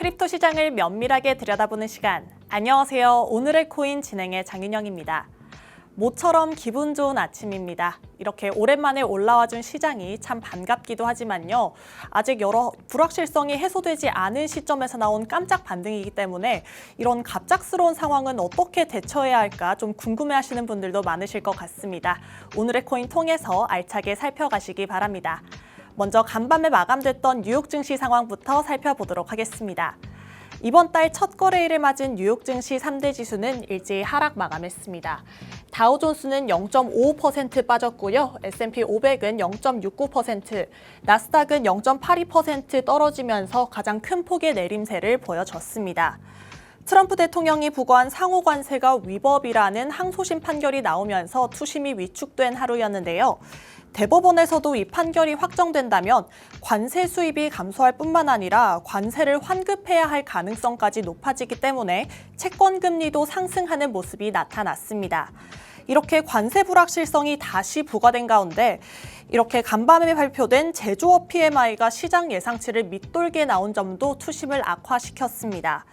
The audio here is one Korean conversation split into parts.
크립토 시장을 면밀하게 들여다보는 시간. 안녕하세요. 오늘의 코인 진행의 장윤영입니다. 모처럼 기분 좋은 아침입니다. 이렇게 오랜만에 올라와준 시장이 참 반갑기도 하지만요. 아직 여러 불확실성이 해소되지 않은 시점에서 나온 깜짝 반등이기 때문에 이런 갑작스러운 상황은 어떻게 대처해야 할까 좀 궁금해하시는 분들도 많으실 것 같습니다. 오늘의 코인 통해서 알차게 살펴가시기 바랍니다. 먼저 간밤에 마감됐던 뉴욕 증시 상황부터 살펴보도록 하겠습니다. 이번 달 첫 거래일을 맞은 뉴욕 증시 3대 지수는 일제히 하락 마감했습니다. 다우존스는 0.55% 빠졌고요. S&P 500은 0.69%, 나스닥은 0.82% 떨어지면서 가장 큰 폭의 내림세를 보여줬습니다. 트럼프 대통령이 부과한 상호 관세가 위법이라는 항소심 판결이 나오면서 투심이 위축된 하루였는데요. 대법원에서도 이 판결이 확정된다면 관세 수입이 감소할 뿐만 아니라 관세를 환급해야 할 가능성까지 높아지기 때문에 채권 금리도 상승하는 모습이 나타났습니다. 이렇게 관세 불확실성이 다시 부과된 가운데 이렇게 간밤에 발표된 제조업 PMI가 시장 예상치를 밑돌게 나온 점도 투심을 악화시켰습니다.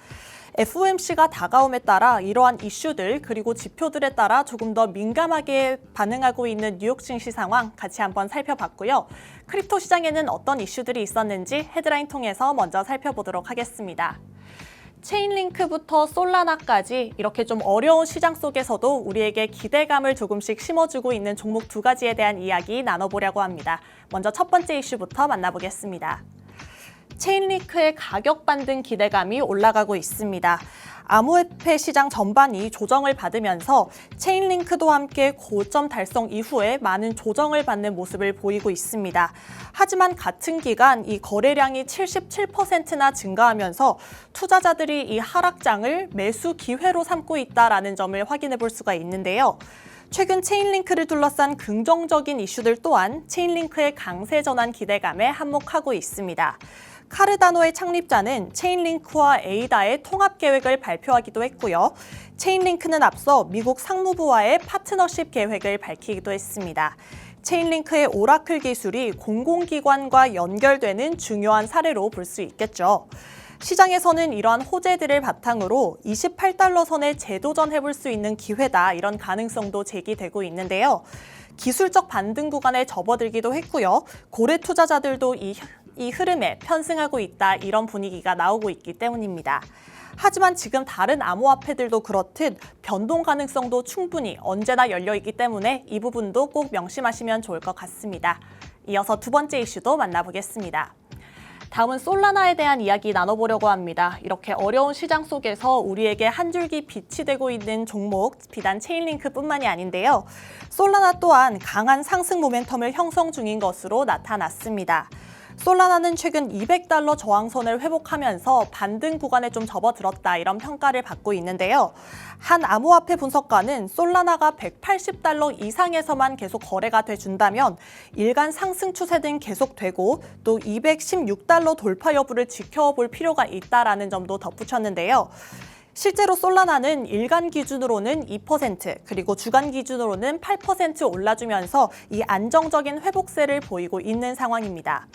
FOMC가 다가옴에 따라 이러한 이슈들 그리고 지표들에 따라 조금 더 민감하게 반응하고 있는 뉴욕 증시 상황 같이 한번 살펴봤고요. 크립토 시장에는 어떤 이슈들이 있었는지 헤드라인 통해서 먼저 살펴보도록 하겠습니다. 체인링크부터 솔라나까지 이렇게 좀 어려운 시장 속에서도 우리에게 기대감을 조금씩 심어주고 있는 종목 두 가지에 대한 이야기 나눠보려고 합니다. 먼저 첫 번째 이슈부터 만나보겠습니다. 체인링크의 가격 반등 기대감이 올라가고 있습니다. 암호화폐 시장 전반이 조정을 받으면서 체인링크도 함께 고점 달성 이후에 많은 조정을 받는 모습을 보이고 있습니다. 하지만 같은 기간 이 거래량이 77%나 증가하면서 투자자들이 이 하락장을 매수 기회로 삼고 있다는 점을 확인해 볼 수가 있는데요. 최근 체인링크를 둘러싼 긍정적인 이슈들 또한 체인링크의 강세 전환 기대감에 한몫하고 있습니다. 카르다노의 창립자는 체인링크와 에이다의 통합 계획을 발표하기도 했고요. 체인링크는 앞서 미국 상무부와의 파트너십 계획을 밝히기도 했습니다. 체인링크의 오라클 기술이 공공기관과 연결되는 중요한 사례로 볼 수 있겠죠. 시장에서는 이러한 호재들을 바탕으로 28달러 선에 재도전해볼 수 있는 기회다 이런 가능성도 제기되고 있는데요. 기술적 반등 구간에 접어들기도 했고요. 고래 투자자들도 이 흐름에 편승하고 있다 이런 분위기가 나오고 있기 때문입니다. 하지만 지금 다른 암호화폐들도 그렇듯 변동 가능성도 충분히 언제나 열려있기 때문에 이 부분도 꼭 명심하시면 좋을 것 같습니다. 이어서 두 번째 이슈도 만나보겠습니다. 다음은 솔라나에 대한 이야기 나눠보려고 합니다. 이렇게 어려운 시장 속에서 우리에게 한 줄기 빛이 되고 있는 종목, 비단 체인링크뿐만이 아닌데요. 솔라나 또한 강한 상승 모멘텀을 형성 중인 것으로 나타났습니다. 솔라나는 최근 200달러 저항선을 회복하면서 반등 구간에 좀 접어들었다 이런 평가를 받고 있는데요. 한 암호화폐 분석가는 솔라나가 180달러 이상에서만 계속 거래가 돼준다면 일간 상승 추세는 계속되고 또 216달러 돌파 여부를 지켜볼 필요가 있다라는 점도 덧붙였는데요. 실제로 솔라나는 일간 기준으로는 2% 그리고 주간 기준으로는 8% 올라주면서 이 안정적인 회복세를 보이고 있는 상황입니다.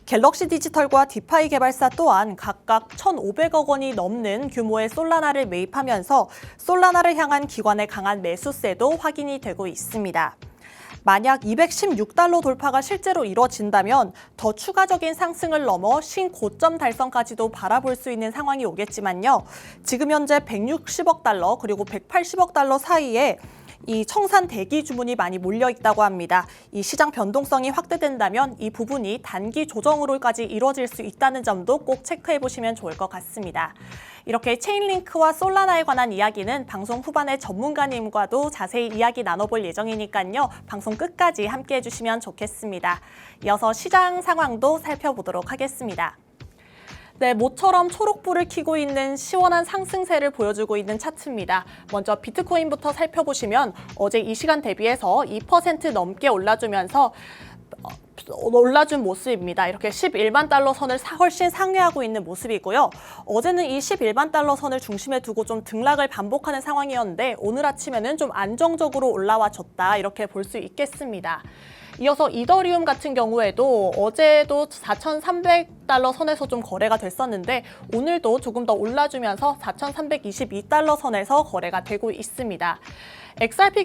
갤럭시 디지털과 디파이 개발사 또한 각각 1,500억 원이 넘는 규모의 솔라나를 매입하면서 솔라나를 향한 기관의 강한 매수세도 확인이 되고 있습니다. 만약 216달러 돌파가 실제로 이뤄진다면 더 추가적인 상승을 넘어 신고점 달성까지도 바라볼 수 있는 상황이 오겠지만요. 지금 현재 160억 달러 그리고 180억 달러 사이에 이 청산 대기 주문이 많이 몰려 있다고 합니다. 이 시장 변동성이 확대된다면 이 부분이 단기 조정으로까지 이루어질 수 있다는 점도 꼭 체크해 보시면 좋을 것 같습니다. 이렇게 체인링크와 솔라나에 관한 이야기는 방송 후반에 전문가님과도 자세히 이야기 나눠볼 예정이니까요. 방송 끝까지 함께해 주시면 좋겠습니다. 이어서 시장 상황도 살펴보도록 하겠습니다. 네, 모처럼 초록불을 켜고 있는 시원한 상승세를 보여주고 있는 차트입니다. 먼저 비트코인부터 살펴보시면 어제 이 시간 대비해서 2% 넘게 올라주면서 올라준 모습입니다. 이렇게 11만 달러 선을 훨씬 상회하고 있는 모습이고요. 어제는 이 11만 달러 선을 중심에 두고 좀 등락을 반복하는 상황이었는데 오늘 아침에는 좀 안정적으로 올라와 줬다 이렇게 볼 수 있겠습니다. 이어서 이더리움 같은 경우에도 어제도 4,300달러 선에서 좀 거래가 됐었는데 오늘도 조금 더 올라주면서 4,322달러 선에서 거래가 되고 있습니다. XRP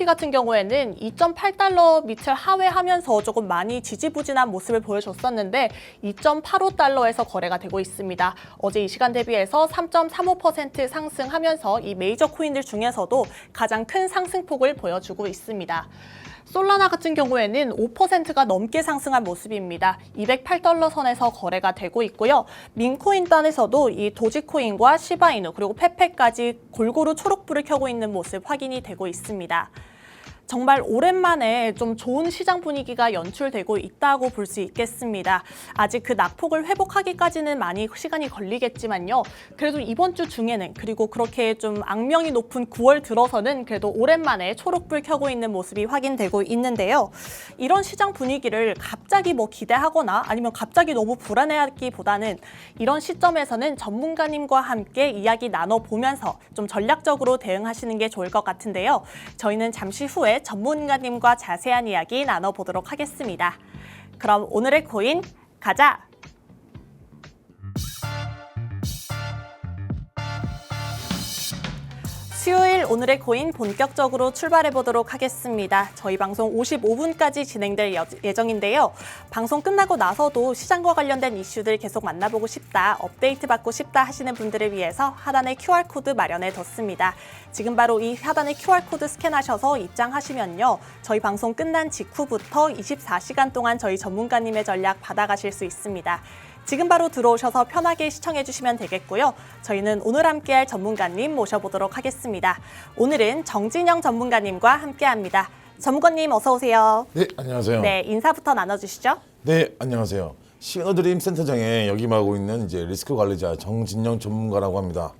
같은 경우에는 2.8달러 밑을 하회하면서 조금 많이 지지부진한 모습을 보여줬었는데 2.85달러에서 거래가 되고 있습니다. 어제 이 시간 대비해서 3.35% 상승하면서 이 메이저 코인들 중에서도 가장 큰 상승폭을 보여주고 있습니다. 솔라나 같은 경우에는 5%가 넘게 상승한 모습입니다. 208달러 선에서 거래가 되고 있고요. 민코인 단에서도 이 도지코인과 시바이누 그리고 페페까지 골고루 초록불을 켜고 있는 모습 확인이 되고 있습니다. 정말 오랜만에 좀 좋은 시장 분위기가 연출되고 있다고 볼 수 있겠습니다. 아직 그 낙폭을 회복하기까지는 많이 시간이 걸리겠지만요. 그래도 이번 주 중에는 그리고 그렇게 좀 악명이 높은 9월 들어서는 그래도 오랜만에 초록불 켜고 있는 모습이 확인되고 있는데요. 이런 시장 분위기를 갑자기 기대하거나 아니면 갑자기 너무 불안해하기보다는 이런 시점에서는 전문가님과 함께 이야기 나눠보면서 좀 전략적으로 대응하시는 게 좋을 것 같은데요. 저희는 잠시 후에 전문가님과 자세한 이야기 나눠보도록 하겠습니다. 그럼 오늘의 코인 가자! 수요일 오늘의 코인 본격적으로 출발해 보도록 하겠습니다. 저희 방송 55분까지 진행될 예정인데요. 방송 끝나고 나서도 시장과 관련된 이슈들 계속 만나보고 싶다, 업데이트 받고 싶다 하시는 분들을 위해서 하단에 QR코드 마련해 뒀습니다. 지금 바로 이 하단에 QR코드 스캔하셔서 입장하시면요. 저희 방송 끝난 직후부터 24시간 동안 저희 전문가님의 전략 받아가실 수 있습니다. 지금 바로 들어오셔서 편하게 시청해 주시면 되겠고요. 저희는 오늘 함께할 전문가님 모셔보도록 하겠습니다. 오늘은 정진영 전문가님과 함께합니다. 전문가님 어서 오세요. 네, 안녕하세요. 네, 인사부터 나눠주시죠. 네, 안녕하세요. 시너드림 센터장에 역임하고 있는 이제 리스크 관리자 정진영 전문가라고 합니다.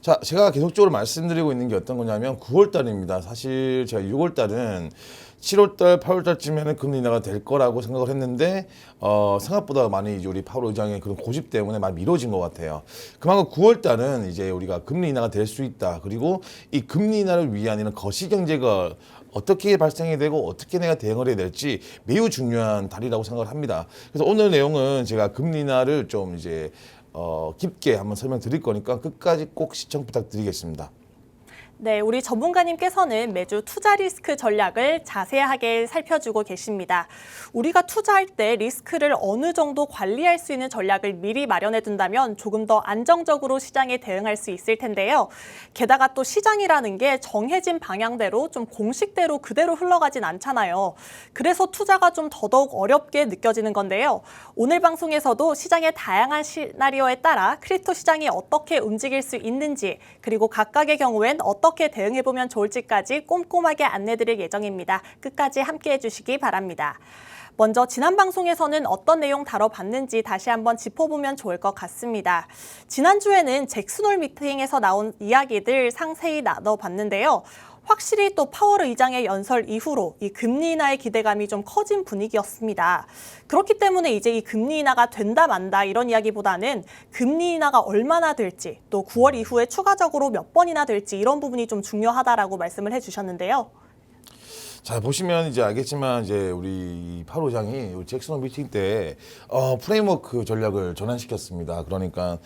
자, 제가 계속적으로 말씀드리고 있는 게 어떤 거냐면 9월 달입니다. 사실 제가 6월 달은 7월 달, 8월 달쯤에는 금리 인하가 될 거라고 생각을 했는데 생각보다 많이 이제 우리 파월 의장의 그런 고집 때문에 많이 미뤄진 것 같아요. 그만큼 9월 달은 이제 우리가 금리 인하가 될 수 있다. 그리고 이 금리 인하를 위한 이런 거시 경제가 어떻게 발생이 되고 어떻게 내가 대응을 해야 될지 매우 중요한 달이라고 생각을 합니다. 그래서 오늘 내용은 제가 금리 인하를 좀 이제 깊게 한번 설명드릴 거니까 끝까지 꼭 시청 부탁드리겠습니다. 네, 우리 전문가님께서는 매주 투자 리스크 전략을 자세하게 살펴주고 계십니다. 우리가 투자할 때 리스크를 어느 정도 관리할 수 있는 전략을 미리 마련해 둔다면 조금 더 안정적으로 시장에 대응할 수 있을 텐데요. 게다가 또 시장이라는 게 정해진 방향대로 좀 공식대로 그대로 흘러가진 않잖아요. 그래서 투자가 좀 더더욱 어렵게 느껴지는 건데요. 오늘 방송에서도 시장의 다양한 시나리오에 따라 크립토 시장이 어떻게 움직일 수 있는지 그리고 각각의 경우엔 어떻게 대응해보면 좋을지까지 꼼꼼하게 안내드릴 예정입니다. 끝까지 함께해 주시기 바랍니다. 먼저 지난 방송에서는 어떤 내용 다뤄봤는지 다시 한번 짚어보면 좋을 것 같습니다. 지난주에는 잭슨홀 미팅에서 나온 이야기들 상세히 나눠봤는데요. 확실히 또 파월 의장의 연설 이후로 이 금리 인하의 기대감이 좀 커진 분위기였습니다. 그렇기 때문에 이제 이 금리 인하가 된다 만다 이런 이야기보다는 금리 인하가 얼마나 될지 또 9월 이후에 추가적으로 몇 번이나 될지 이런 부분이 좀 중요하다라고 말씀을 해주셨는데요. 자, 보시면 이제 알겠지만 이제 우리 파월 의장이 잭슨홀 미팅 때 프레임워크 전략을 전환시켰습니다. 그러니까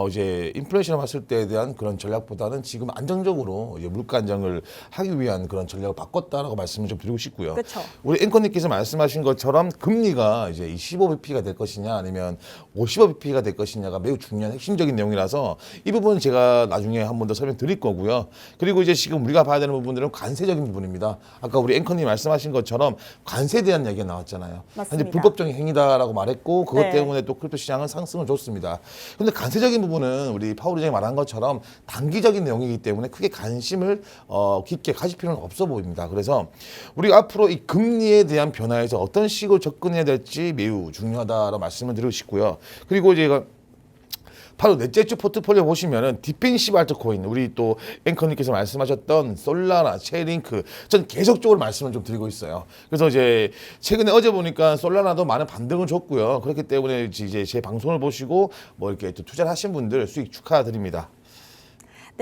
이제 인플레이션을 봤을 때에 대한 그런 전략보다는 지금 안정적으로 이제 물가 안정을 하기 위한 그런 전략을 바꿨다라고 말씀을 좀 드리고 싶고요. 그렇죠. 우리 앵커님께서 말씀하신 것처럼 금리가 이제 15bp가 될 것이냐 아니면 55bp가 될 것이냐가 매우 중요한 핵심적인 내용이라서 이 부분은 제가 나중에 한 번 더 설명드릴 거고요. 그리고 이제 지금 우리가 봐야 되는 부분들은 관세적인 부분입니다. 아까 우리 앵커님 말씀하신 것처럼 관세에 대한 이야기가 나왔잖아요. 맞습니다. 현재 불법적인 행위다라고 말했고 그것 네. 때문에 또 크립토 시장은 상승을 줬습니다. 그런데 관세적인 부분은 우리 파월 의장이 말한 것처럼 단기적인 내용이기 때문에 크게 관심을 깊게 가질 필요는 없어 보입니다. 그래서 우리가 앞으로 이 금리에 대한 변화에서 어떤 식으로 접근해야 될지 매우 중요하다라고 말씀을 드리고 싶고요. 그리고 제가 바로 넷째 주 포트폴리오 보시면은 디펜시브 알트코인 우리 또 앵커님께서 말씀하셨던 솔라나, 체링크 전 계속적으로 말씀을 좀 드리고 있어요. 그래서 이제 최근에 어제 보니까 솔라나도 많은 반등을 줬고요. 그렇기 때문에 이제 제 방송을 보시고 뭐 이렇게 또 투자를 하신 분들 수익 축하드립니다.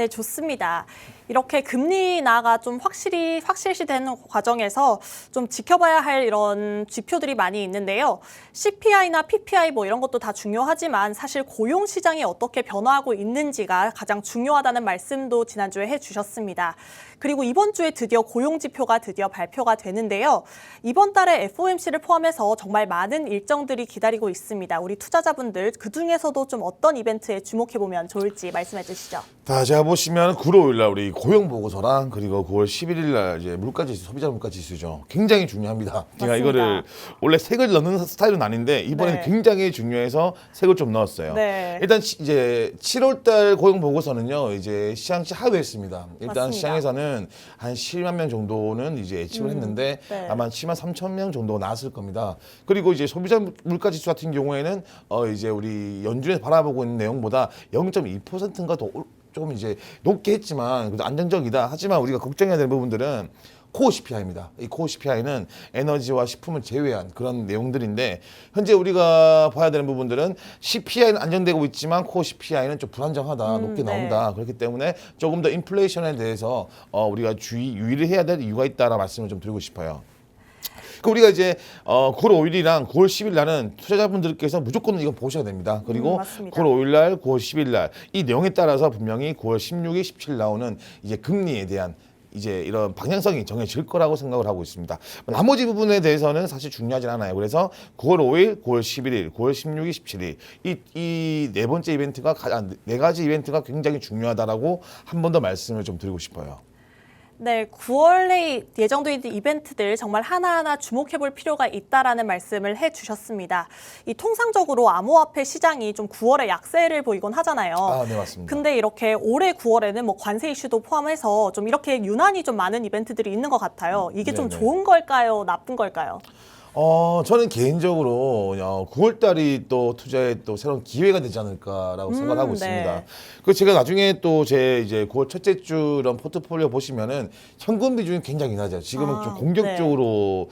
네, 좋습니다. 이렇게 금리 인하가 좀 확실시되는 과정에서 좀 지켜봐야 할 이런 지표들이 많이 있는데요. CPI나 PPI 뭐 이런 것도 다 중요하지만 사실 고용 시장이 어떻게 변화하고 있는지가 가장 중요하다는 말씀도 지난주에 해주셨습니다. 그리고 이번 주에 드디어 고용 지표가 드디어 발표가 되는데요. 이번 달에 FOMC를 포함해서 정말 많은 일정들이 기다리고 있습니다. 우리 투자자분들 그중에서도 좀 어떤 이벤트에 주목해보면 좋을지 말씀해 주시죠. 자, 제가 보시면 9월 5일 날 우리 고용 보고서랑 그리고 9월 11일 날 이제 물가지수, 소비자 물가지수죠. 굉장히 중요합니다. 제가 맞습니다. 이거를 원래 색을 넣는 스타일은 아닌데 이번에 네. 굉장히 중요해서 색을 좀 넣었어요. 네. 일단 이제 7월 달 고용 보고서는요. 이제 시장치 하회했습니다. 일단 맞습니다. 시장에서는 한 10만 명 정도는 이제 예측을 했는데 네. 아마 10만 3천 명 정도 나왔을 겁니다. 그리고 이제 소비자 물가지수 같은 경우에는 이제 우리 연준에서 바라보고 있는 내용보다 0.2%인가 더 조금 이제 높게 했지만 그래도 안정적이다. 하지만 우리가 걱정해야 될 부분들은 코어 CPI입니다. 이 코어 CPI는 에너지와 식품을 제외한 그런 내용들인데 현재 우리가 봐야 되는 부분들은 CPI는 안정되고 있지만 코어 CPI는 좀 불안정하다, 높게 네. 나온다. 그렇기 때문에 조금 더 인플레이션에 대해서 우리가 유의를 해야 될 이유가 있다라는 말씀을 좀 드리고 싶어요. 우리가 이제 9월 5일이랑 9월 10일 날은 투자자분들께서 무조건 이건 보셔야 됩니다. 그리고 맞습니다. 9월 5일 날, 9월 10일 날 이 내용에 따라서 분명히 9월 16일, 17일 나오는 이제 금리에 대한 이제 이런 방향성이 정해질 거라고 생각을 하고 있습니다. 나머지 부분에 대해서는 사실 중요하진 않아요. 그래서 9월 5일, 9월 11일, 9월 16일, 17일 이 네 번째 이벤트가 네 가지 이벤트가 굉장히 중요하다라고 한 번 더 말씀을 좀 드리고 싶어요. 네, 9월에 예정돼 있는 이벤트들 정말 하나하나 주목해볼 필요가 있다라는 말씀을 해주셨습니다. 이 통상적으로 암호화폐 시장이 좀 9월에 약세를 보이곤 하잖아요. 아, 네, 맞습니다. 근데 이렇게 올해 9월에는 뭐 관세 이슈도 포함해서 좀 이렇게 유난히 좀 많은 이벤트들이 있는 것 같아요. 이게 좀 네네. 좋은 걸까요? 나쁜 걸까요? 저는 개인적으로 9월 달이 또 투자에 또 새로운 기회가 되지 않을까라고 생각을 하고 네. 있습니다. 그 제가 나중에 또 제 이제 9월 첫째 주 이런 포트폴리오 보시면은 현금 비중이 굉장히 낮아요. 지금은 좀 공격적으로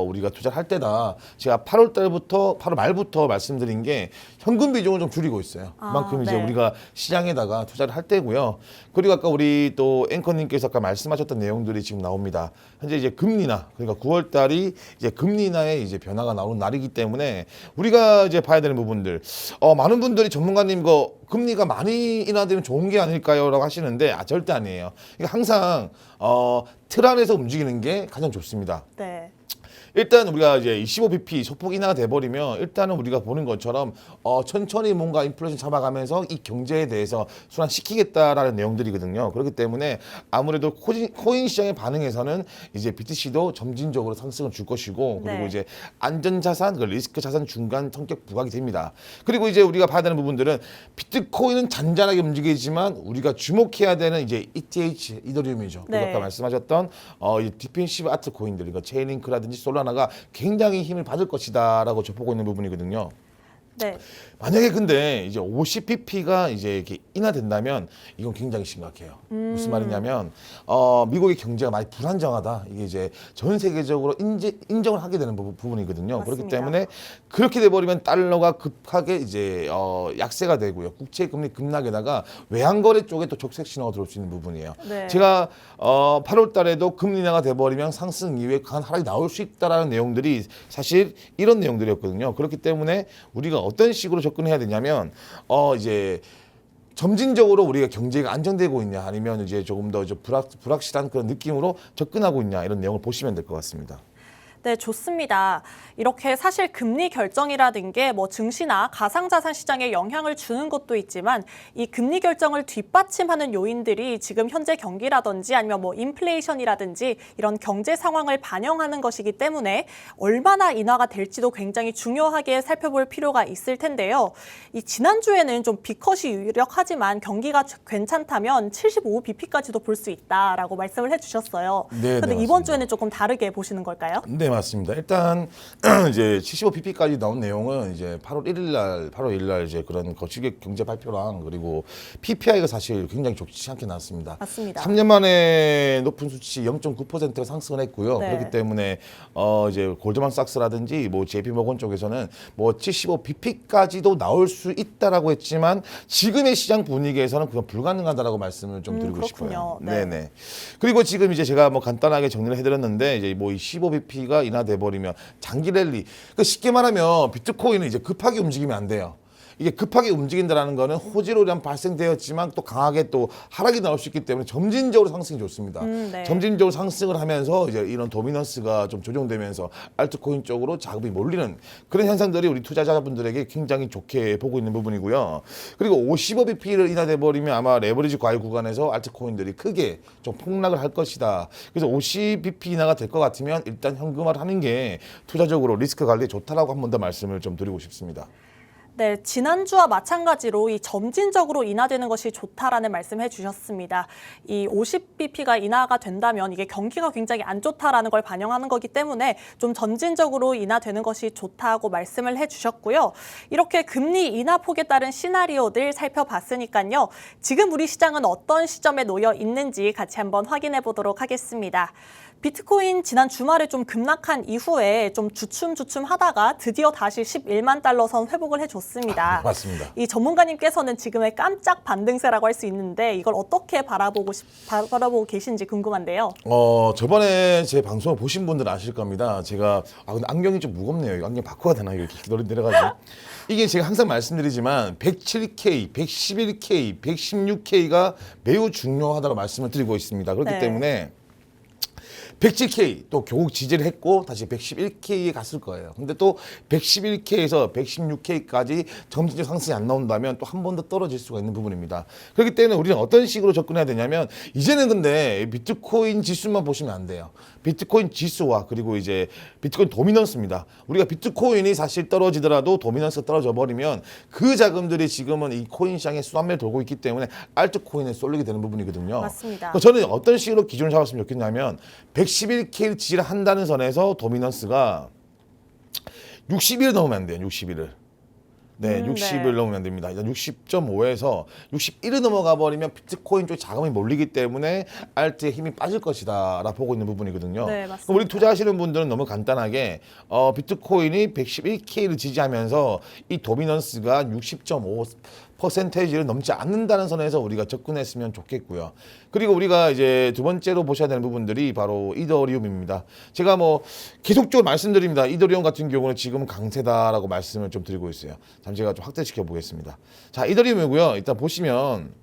우리가 투자를 할 때다. 제가 8월 달부터 8월 말부터 말씀드린 게 현금 비중을 좀 줄이고 있어요. 그만큼 이제 네. 우리가 시장에다가 투자를 할 때고요. 그리고 아까 우리 또 앵커님께서 아까 말씀하셨던 내용들이 지금 나옵니다. 현재 이제 금리나 그러니까 9월 달이 이제 금리 인하의 이제 변화가 나오는 날이기 때문에 우리가 이제 봐야 되는 부분들 많은 분들이 전문가님 거 금리가 많이 인하되면 좋은 게 아닐까요?라고 하시는데 절대 아니에요. 그러니까 항상 틀 안에서 움직이는 게 가장 좋습니다. 네. 일단 우리가 이제 25bp 소폭 인하가 돼버리면 일단은 우리가 보는 것처럼 천천히 뭔가 인플레이션 잡아가면서 이 경제에 대해서 순환시키겠다라는 내용들이거든요. 그렇기 때문에 아무래도 코인 시장의 반응에서는 이제 BTC도 점진적으로 상승을 줄 것이고 그리고 네. 이제 안전자산, 그 리스크 자산 중간 성격 부각이 됩니다. 그리고 이제 우리가 봐야 되는 부분들은 비트코인은 잔잔하게 움직이지만 우리가 주목해야 되는 이제 ETH, 이더리움이죠. 네. 아까 말씀하셨던 이 디펜시브 아트 코인들, 그러니까 체인링크라든지 솔라나가 굉장히 힘을 받을 것이다라고 접보고 있는 부분이거든요. 네. 만약에 근데 이제 50bp가 이제 이렇게 인하된다면 이건 굉장히 심각해요. 무슨 말이냐면 미국의 경제가 많이 불안정하다. 이게 이제 전 세계적으로 인정을 하게 되는 부분이거든요. 맞습니다. 그렇기 때문에 그렇게 돼버리면 달러가 급하게 이제 약세가 되고요. 국채 금리 급락에다가 외환거래 쪽에 또 적색 신호가 들어올 수 있는 부분이에요. 네. 제가 8월 달에도 금리 인하가 돼버리면 상승 이후에 강한 하락이 나올 수 있다라는 내용들이 사실 이런 내용들이었거든요. 그렇기 때문에 우리가 어떤 식으로 접근해야 되냐면 이제 점진적으로 우리가 경제가 안정되고 있냐 아니면 이제 조금 더 불확실한 그런 느낌으로 접근하고 있냐 이런 내용을 보시면 될 것 같습니다. 네, 좋습니다. 이렇게 사실 금리 결정이라든 게 뭐 증시나 가상자산 시장에 영향을 주는 것도 있지만 이 금리 결정을 뒷받침하는 요인들이 지금 현재 경기라든지 아니면 뭐 인플레이션이라든지 이런 경제 상황을 반영하는 것이기 때문에 얼마나 인하가 될지도 굉장히 중요하게 살펴볼 필요가 있을 텐데요. 이 지난주에는 좀 B컷이 유력하지만 경기가 괜찮다면 75bp까지도 볼 수 있다라고 말씀을 해주셨어요. 네, 그런데 네, 이번 맞습니다. 주에는 조금 다르게 보시는 걸까요? 네, 맞습니다. 일단 이제 75pp까지 나온 내용은 이제 8월 1일 날 이제 그런 거시적 경제 발표랑 그리고 PPI가 사실 굉장히 좋지 않게 나왔습니다. 맞습니다. 3년 만에 높은 수치 0.9%가 상승을 했고요. 네. 그렇기 때문에 이제 골드만삭스라든지 뭐 JP모건 쪽에서는 뭐 75pp까지도 나올 수 있다라고 했지만 지금의 시장 분위기에서는 그건 불가능하다라고 말씀을 좀 드리고 그렇군요. 싶어요. 네. 네네. 그리고 지금 이제 제가 뭐 간단하게 정리를 해드렸는데 이제 뭐 이 15bp가 인하돼 버리면 장기 랠리. 그 쉽게 말하면 비트코인은 이제 급하게 움직이면 안 돼요. 이게 급하게 움직인다라는 거는 호재로량 발생되었지만 또 강하게 또 하락이 나올 수 있기 때문에 점진적으로 상승이 좋습니다. 네. 점진적으로 상승을 하면서 이제 이런 도미넌스가 좀 조정되면서 알트코인 쪽으로 자금이 몰리는 그런 현상들이 우리 투자자분들에게 굉장히 좋게 보고 있는 부분이고요. 그리고 55bp를 인하돼 버리면 아마 레버리지 과열 구간에서 알트코인들이 크게 좀 폭락을 할 것이다. 그래서 50bp 인하가 될 것 같으면 일단 현금화를 하는 게 투자적으로 리스크 관리에 좋다라고 한 번 더 말씀을 좀 드리고 싶습니다. 네, 지난주와 마찬가지로 이 점진적으로 인하되는 것이 좋다라는 말씀해 주셨습니다. 이 50bp가 인하가 된다면 이게 경기가 굉장히 안 좋다라는 걸 반영하는 거기 때문에 좀 점진적으로 인하되는 것이 좋다고 말씀을 해 주셨고요. 이렇게 금리 인하 폭에 따른 시나리오들 살펴봤으니까요. 지금 우리 시장은 어떤 시점에 놓여 있는지 같이 한번 확인해 보도록 하겠습니다. 비트코인 지난 주말에 좀 급락한 이후에 좀 주춤주춤 하다가 드디어 다시 11만 달러 선 회복을 해줬습니다. 맞습니다. 이 전문가님께서는 지금의 깜짝 반등세라고 할 수 있는데 이걸 어떻게 바라보고 계신지 궁금한데요. 저번에 제 방송을 보신 분들은 아실 겁니다. 제가 근데 안경이 좀 무겁네요. 이거 안경 바꿔야 되나? 이렇게 기도를 내려가지고. 이게 제가 항상 말씀드리지만 107K, 111K, 116K가 매우 중요하다고 말씀을 드리고 있습니다. 그렇기 네. 때문에 107K 또 교국 지지를 했고 다시 111K에 갔을 거예요. 근데 또 111K에서 116K까지 점진적 상승이 안 나온다면 또 한 번 더 떨어질 수가 있는 부분입니다. 그렇기 때문에 우리는 어떤 식으로 접근해야 되냐면 이제는 근데 비트코인 지수만 보시면 안 돼요. 비트코인 지수와 그리고 이제 비트코인 도미넌스입니다. 우리가 비트코인이 사실 떨어지더라도 도미넌스가 떨어져 버리면 그 자금들이 지금은 이 코인 시장에 수단매를 돌고 있기 때문에 알트코인에 쏠리게 되는 부분이거든요. 맞습니다. 저는 어떤 식으로 기준을 잡았으면 좋겠냐면 111K를 지지를 한다는 선에서 도미넌스가 60일을 넘으면 안 돼요. 60일을. 네, 60을 네. 넘으면 안 됩니다. 일단 60.5에서 61을 넘어가 버리면 비트코인 쪽 자금이 몰리기 때문에 알트의 힘이 빠질 것이다 라고 보고 있는 부분이거든요. 네, 맞습니다. 그럼 우리 투자하시는 분들은 너무 간단하게 비트코인이 111K를 지지하면서 이 도미넌스가 60.5%를 넘지 않는다는 선에서 우리가 접근했으면 좋겠고요. 그리고 우리가 이제 두 번째로 보셔야 되는 부분들이 바로 이더리움입니다. 제가 뭐 계속적으로 말씀드립니다. 이더리움 같은 경우는 지금 강세다라고 말씀을 좀 드리고 있어요. 잠시 제가 좀 확대시켜 보겠습니다. 자, 이더리움이고요. 일단 보시면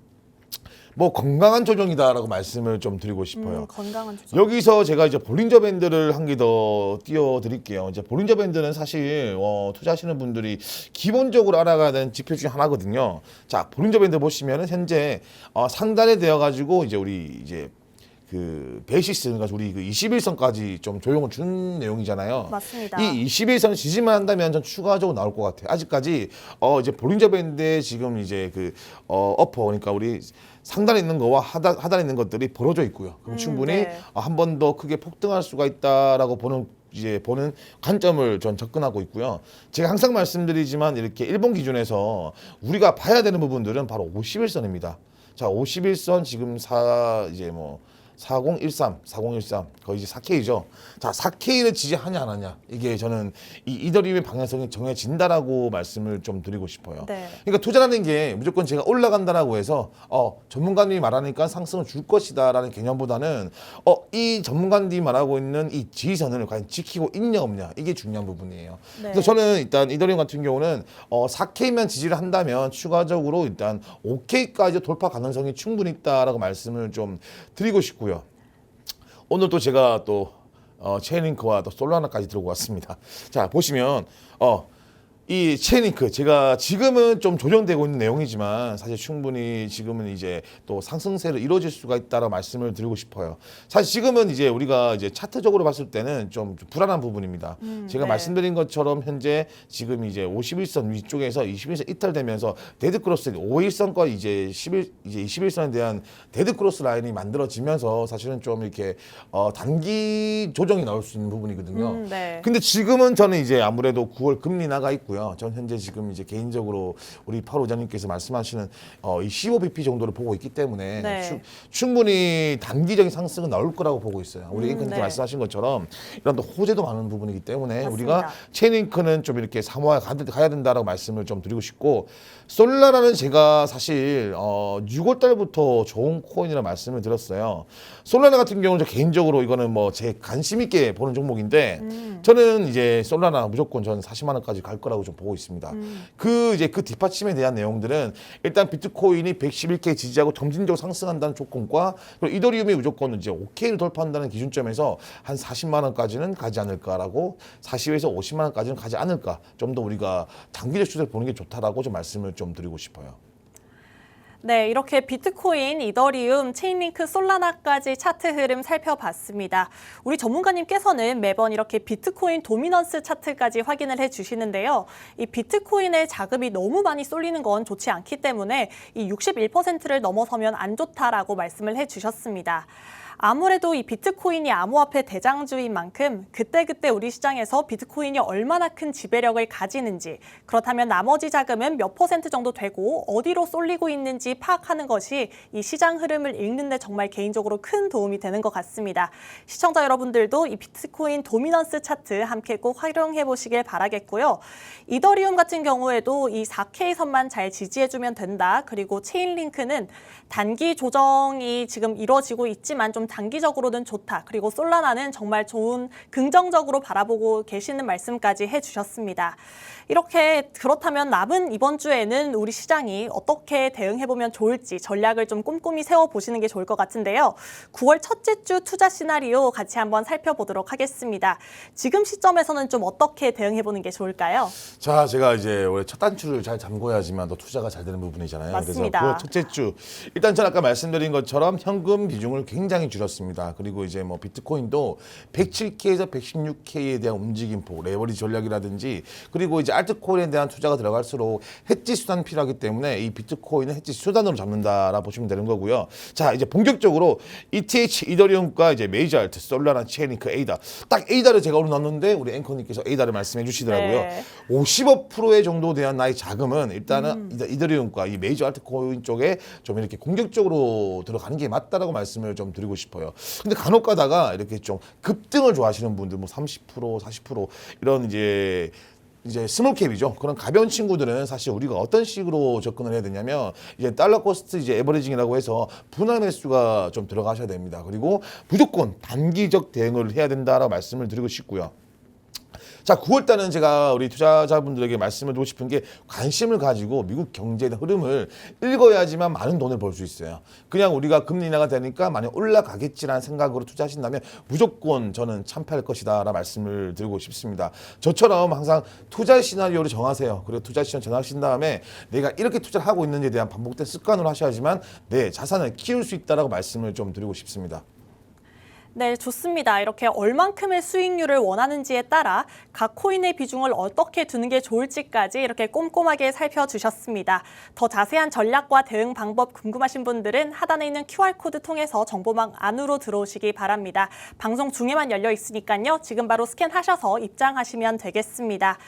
뭐 건강한 조정이다라고 말씀을 좀 드리고 싶어요. 건강한 조정. 여기서 제가 이제 볼린저 밴드를 한 개 더 띄워드릴게요. 이제 볼린저 밴드는 사실 투자하시는 분들이 기본적으로 알아가야 되는 지표 중에 하나거든요. 자, 볼린저 밴드 보시면은 현재 상단에 되어가지고 이제 우리 이제 그 베이시스 그러니까 우리 그 21선까지 좀 조정을 준 내용이잖아요. 맞습니다. 이 21선 지지만 한다면 전 추가적으로 나올 것 같아요. 아직까지 이제 볼린저 밴드에 지금 이제 그 어퍼 그러니까 우리 상단에 있는 거와 하단에 있는 것들이 벌어져 있고요. 그럼 충분히 네. 한 번 더 크게 폭등할 수가 있다라고 보는 관점을 전 접근하고 있고요. 제가 항상 말씀드리지만 이렇게 일본 기준에서 우리가 봐야 되는 부분들은 바로 51선입니다. 자, 51선 지금 이제 뭐 4013 거의 이제 4K죠. 자, 4K를 지지하냐 안 하냐 이게 저는 이 이더리움의 방향성이 정해진다라고 말씀을 좀 드리고 싶어요. 네. 그러니까 투자라는 게 무조건 제가 올라간다라고 해서 전문가님이 말하니까 상승을 줄 것이다라는 개념보다는 이 전문가님이 말하고 있는 이 지지선을 과연 지키고 있냐 없냐 이게 중요한 부분이에요. 네. 그래서 저는 일단 이더리움 같은 경우는 4K만 지지를 한다면 추가적으로 일단 5K까지 돌파 가능성이 충분히 있다라고 말씀을 좀 드리고 싶고요. 오늘 또 제가 또 체인링크와 또 솔라나까지 들고 왔습니다. 자, 보시면 이 체인링크 제가 지금은 좀 조정되고 있는 내용이지만 사실 충분히 지금은 이제 또 상승세로 이루어질 수가 있다라고 말씀을 드리고 싶어요. 사실 지금은 이제 우리가 이제 차트적으로 봤을 때는 좀 불안한 부분입니다. 제가 네. 말씀드린 것처럼 현재 지금 이제 51선 위쪽에서 21선 이탈되면서 데드 크로스 5일선과 이제 21선에 대한 데드 크로스 라인이 만들어지면서 사실은 좀 이렇게 단기 조정이 나올 수 있는 부분이거든요. 네. 근데 지금은 저는 이제 아무래도 9월 금리 나가 있고요. 전 현재 지금 이제 개인적으로 우리 파로 원장님께서 말씀하시는 이 15bp 정도를 보고 있기 때문에 네. 충분히 단기적인 상승은 나올 거라고 보고 있어요. 우리 앵커님께 네. 말씀하신 것처럼 이런 또 호재도 많은 부분이기 때문에 맞습니다. 우리가 체인링크는 좀 이렇게 사모해 가야 된다라고 말씀을 좀 드리고 싶고 솔라라는 제가 사실 6월 달부터 좋은 코인이라 말씀을 드렸어요. 솔라나 같은 경우는 저 개인적으로 이거는 뭐 제 관심 있게 보는 종목인데 저는 이제 솔라나 무조건 저는 40만 원까지 갈 거라고 좀 보고 있습니다. 그 뒷받침에 대한 내용들은 일단 비트코인이 111K 지지하고 점진적으로 상승한다는 조건과 그리고 이더리움이 무조건 이제 5K를 돌파한다는 기준점에서 한 40만 원까지는 가지 않을까라고 40에서 50만 원까지는 가지 않을까 좀 더 우리가 단기적 추세를 보는 게 좋다라고 좀 말씀을 좀 드리고 싶어요. 네, 이렇게 비트코인, 이더리움, 체인링크, 솔라나까지 차트 흐름 살펴봤습니다. 우리 전문가님께서는 매번 이렇게 비트코인 도미넌스 차트까지 확인을 해주시는데요. 이 비트코인의 자금이 너무 많이 쏠리는 건 좋지 않기 때문에 이 61%를 넘어서면 안 좋다라고 말씀을 해주셨습니다. 아무래도 이 비트코인이 암호화폐 대장주인 만큼 그때그때 우리 시장에서 비트코인이 얼마나 큰 지배력을 가지는지, 그렇다면 나머지 자금은 몇 % 정도 되고 어디로 쏠리고 있는지 파악하는 것이 이 시장 흐름을 읽는 데 정말 개인적으로 큰 도움이 되는 것 같습니다. 시청자 여러분들도 이 비트코인 도미넌스 차트 함께 꼭 활용해 보시길 바라겠고요. 이더리움 같은 경우에도 이 4K 선만 잘 지지해주면 된다. 그리고 체인링크는 단기 조정이 지금 이루어지고 있지만 좀 단기적으로는 좋다. 그리고 솔라나는 정말 좋은 긍정적으로 바라보고 계시는 말씀까지 해주셨습니다. 이렇게 그렇다면 남은 이번 주에는 우리 시장이 어떻게 대응해보면 좋을지 전략을 좀 꼼꼼히 세워보시는 게 좋을 것 같은데요. 9월 첫째 주 투자 시나리오 같이 한번 살펴보도록 하겠습니다. 지금 시점에서는 좀 어떻게 대응해보는 게 좋을까요? 자, 제가 이제 원래 첫 단추를 잘 잠궈야지만 또 투자가 잘 되는 부분이잖아요. 맞습니다. 그래서 9월 첫째 주 일단 전 아까 말씀드린 것처럼 현금 비중을 굉장히 줄였습니다. 그리고 이제 뭐 비트코인도 107K에서 116K에 대한 움직임폭, 레버리지 전략이라든지 그리고 이제 알트코인에 대한 투자가 들어갈수록 해지 수단이 필요하기 때문에 이 비트코인은 해지 수단으로 잡는다라 보시면 되는 거고요. 자, 이제 본격적으로 ETH, 이더리움과 이제 메이저 알트, 솔라나, 체인링크, 에이다. 딱 에이다를 제가 오늘 넣었는데 우리 앵커님께서 에이다를 말씀해 주시더라고요. 네. 55%의 정도 대한 나의 자금은 일단은 이더리움과 이 메이저 알트코인 쪽에 좀 이렇게 공격적으로 들어가는 게 맞다라고 말씀을 좀 드리고 싶어요. 근데 간혹 가다가 이렇게 좀 급등을 좋아하시는 분들 뭐 30%, 40% 이런 이제 스몰캡이죠. 그런 가벼운 친구들은 사실 우리가 어떤 식으로 접근을 해야 되냐면 이제 달러 코스트 이제 에버리징이라고 해서 분할 매수가 좀 들어가셔야 됩니다. 그리고 무조건 단기적 대응을 해야 된다라고 말씀을 드리고 싶고요. 자, 9월 달은 제가 우리 투자자분들에게 말씀을 드리고 싶은 게 관심을 가지고 미국 경제의 흐름을 읽어야지만 많은 돈을 벌 수 있어요. 그냥 우리가 금리 인하가 되니까 많이 올라가겠지라는 생각으로 투자하신다면 무조건 저는 참패할 것이다 라는 말씀을 드리고 싶습니다. 저처럼 항상 투자 시나리오를 정하세요. 그리고 투자 시나리오 정하신 다음에 내가 이렇게 투자를 하고 있는지에 대한 반복된 습관으로 하셔야지만 내 자산을 키울 수 있다라고 말씀을 좀 드리고 싶습니다. 네, 좋습니다. 이렇게 얼만큼의 수익률을 원하는지에 따라 각 코인의 비중을 어떻게 두는 게 좋을지까지 이렇게 꼼꼼하게 살펴주셨습니다. 더 자세한 전략과 대응 방법 궁금하신 분들은 하단에 있는 QR코드 통해서 정보망 안으로 들어오시기 바랍니다. 방송 중에만 열려 있으니까요. 지금 바로 스캔하셔서 입장하시면 되겠습니다.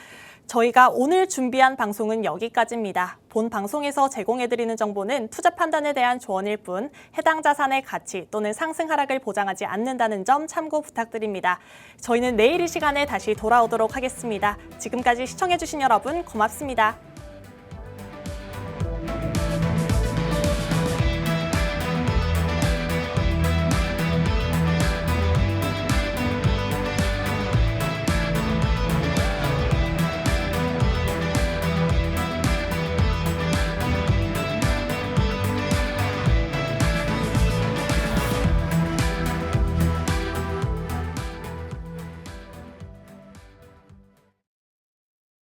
저희가 오늘 준비한 방송은 여기까지입니다. 본 방송에서 제공해드리는 정보는 투자 판단에 대한 조언일 뿐 해당 자산의 가치 또는 상승 하락을 보장하지 않는다는 점 참고 부탁드립니다. 저희는 내일 이 시간에 다시 돌아오도록 하겠습니다. 지금까지 시청해주신 여러분 고맙습니다.